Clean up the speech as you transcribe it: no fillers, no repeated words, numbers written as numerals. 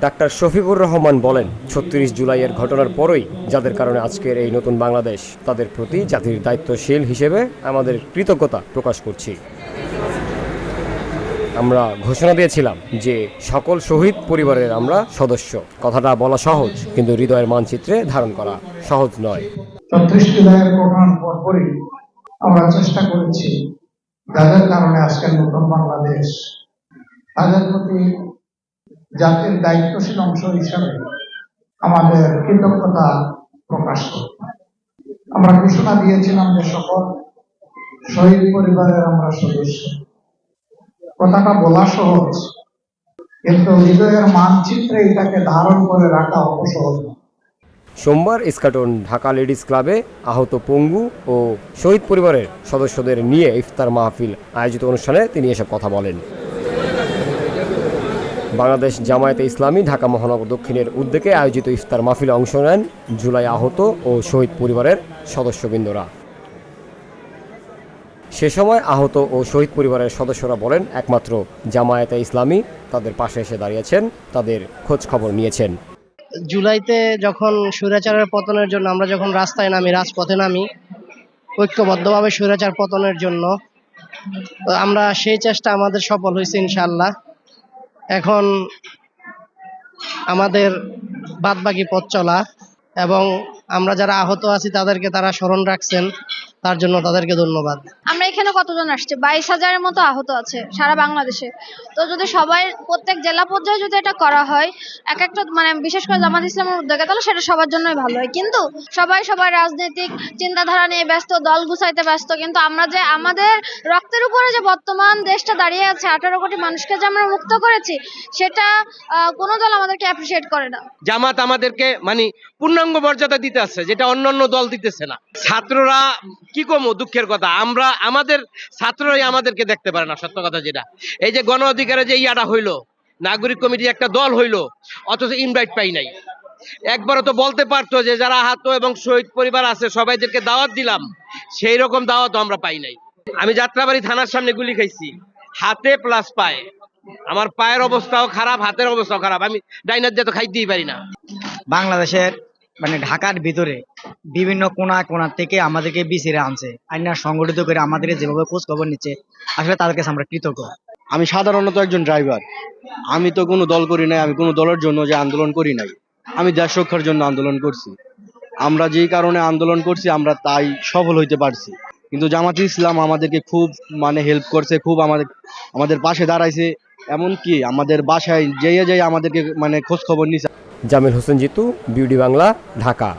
Doctor Shafiqur Rahman বলেন, ৩৬ জুলাইয়ের ঘটনার পরই যাদের কারণে আজকের এই নতুন বাংলাদেশ, তাদের প্রতি জাতির দায়িত্বশীল হিসেবে আমাদের কৃতজ্ঞতা প্রকাশ করছি। আমরা ঘোষণা দিয়েছিলাম যে সকল শহীদ পরিবারের আমরা সদস্য। কথাটা বলা সহজ, কিন্তু হৃদয়ের মানচিত্রে ধারণ করা সহজ নয়। ৩৬ জুলাইয়ের ঘটনার পরপরই আমরা চেষ্টা করেছি যাদের কারণে আজকের নতুন বাংলাদেশ, তাদের প্রতি জাতির দায়িত্বশীল অংশ হিসাবে আমাদের কৃতজ্ঞতা প্রকাশ করতে। আমরা ঘোষণা দিয়েছিলাম যে সকল শহীদ পরিবারের আমরা সদস্য। কথাটা বলা সহজ, কিন্তু হৃদয়ের মানচিত্রে এটাকে ধারণ করে রাখা অসহজ। সোমবার ইস্কাটন ঢাকা লেডিস ক্লাবে আহত পঙ্গু ও শহীদ পরিবারের সদস্যদের নিয়ে ইফতার মাহফিল আয়োজিত অনুষ্ঠানে তিনি এসব কথা বলেন। বাংলাদেশ জামায়াতে ইসলামী ঢাকা মহানগর দক্ষিণের উদ্যোগে আয়োজিত ইফতার মাহফিলে অংশ নেন জুলাই আহত ও শহীদ পরিবারের সদস্যবৃন্দরা। সে সময় আহত ও শহীদ পরিবারের সদস্যরা বলেন, একমাত্র জামায়াতে ইসলামী তাদের পাশে এসে দাঁড়িয়েছেন, তাদের খোঁজ খবর নিয়েছেন। জুলাইতে যখন স্বৈরাচারের পতনের জন্য আমরা যখন রাস্তায় নামি, রাজপথে নামি ঐক্যবদ্ধভাবে স্বৈরাচার পতনের জন্য, আমরা সেই চেষ্টা আমাদের সফল হয়েছে ইনশাআল্লাহ। এখন আমাদের বাদবাকি পথ চলা, এবং আমরা যারা আহত আছি তাদেরকে তারা স্মরণ রাখছেন, তার জন্য তাদেরকে ধন্যবাদ। আমরা এখানে কতজন আসছে? 22,000-এর মতো আহত আছে সারা বাংলাদেশে। তো যদি সবাই প্রত্যেক জেলা পর্যায়ে যদি এটা করা হয়, এক একটা বিশেষ করে জামাত ইসলামের উদ্যোগে, তাহলে সেটা সবার জন্যই ভালো হয়। কিন্তু সবাই রাজনৈতিক চিন্তাধারা নিয়ে ব্যস্ত, দল গুছাইতে ব্যস্ত। কিন্তু আমরা যে আমাদের রক্তের উপরে যে বর্তমান দেশটা দাঁড়িয়ে আছে, 18 কোটি মানুষকে যে আমরা মুক্ত করেছি, সেটা কোনো দল আমাদেরকে অ্যাপ্রিসিয়েট করে না। জামাত আমাদেরকে পূর্ণাঙ্গ মর্যাদা দিতে আছে, যেটা অন্যান্য দল দিতেছে না। ছাত্ররা কি কম দুঃখের কথা, আমাদের ছাত্ররাই আমাদেরকে দেখতে পারে না। সত্য কথা যেটা, এই যে গণ অধিকারে যে ইয়াটা হইলো, নাগরিক কমিটি একটা দল হইলো, অথচ ইনভাইট পাই নাই। একবারও তো বলতে পারতো যে যারা আহত এবং শহীদ পরিবার আছে সবাইদেরকে দাওয়াত দিলাম, সেই রকম দাওয়াত আমরা পাই নাই। আমি যাত্রাবাড়ি থানার সামনে গুলি খাইছি, হাতে প্লাস পায়ে। আমার পায়ের অবস্থাও খারাপ, হাতের অবস্থাও খারাপ। আমি ডাইনার দিয়ে তো খাইতেই পারি না। বাংলাদেশের ঢাকার ভিতরে বিভিন্ন কোনা কোনা থেকে আমাদেরকে বিসিরে আনছে, আইনা সংগঠিত করে আমাদের যেভাবে খোঁজ খবর নিচ্ছে, আসলে তাদের কাছে আমরা কৃতজ্ঞ। আমি সাধারণত একজন ড্রাইভার, আমি তো কোনো দল করি নাই, আমি কোনো দলের জন্য যে আন্দোলন করি নাই, আমি দেশ রক্ষার জন্য আন্দোলন করছি। আমরা যেই কারণে আন্দোলন করছি আমরা তাই সফল হইতে পারছি। কিন্তু জামাতে ইসলাম আমাদেরকে খুব হেল্প করছে, খুব আমাদের পাশে দাঁড়াইছে। এমনকি আমাদের বাসায় যেয়ে আমাদেরকে খোঁজ খবর নিছে। জামিল হোসেন জিতু, বিউডি বাংলা, ঢাকা।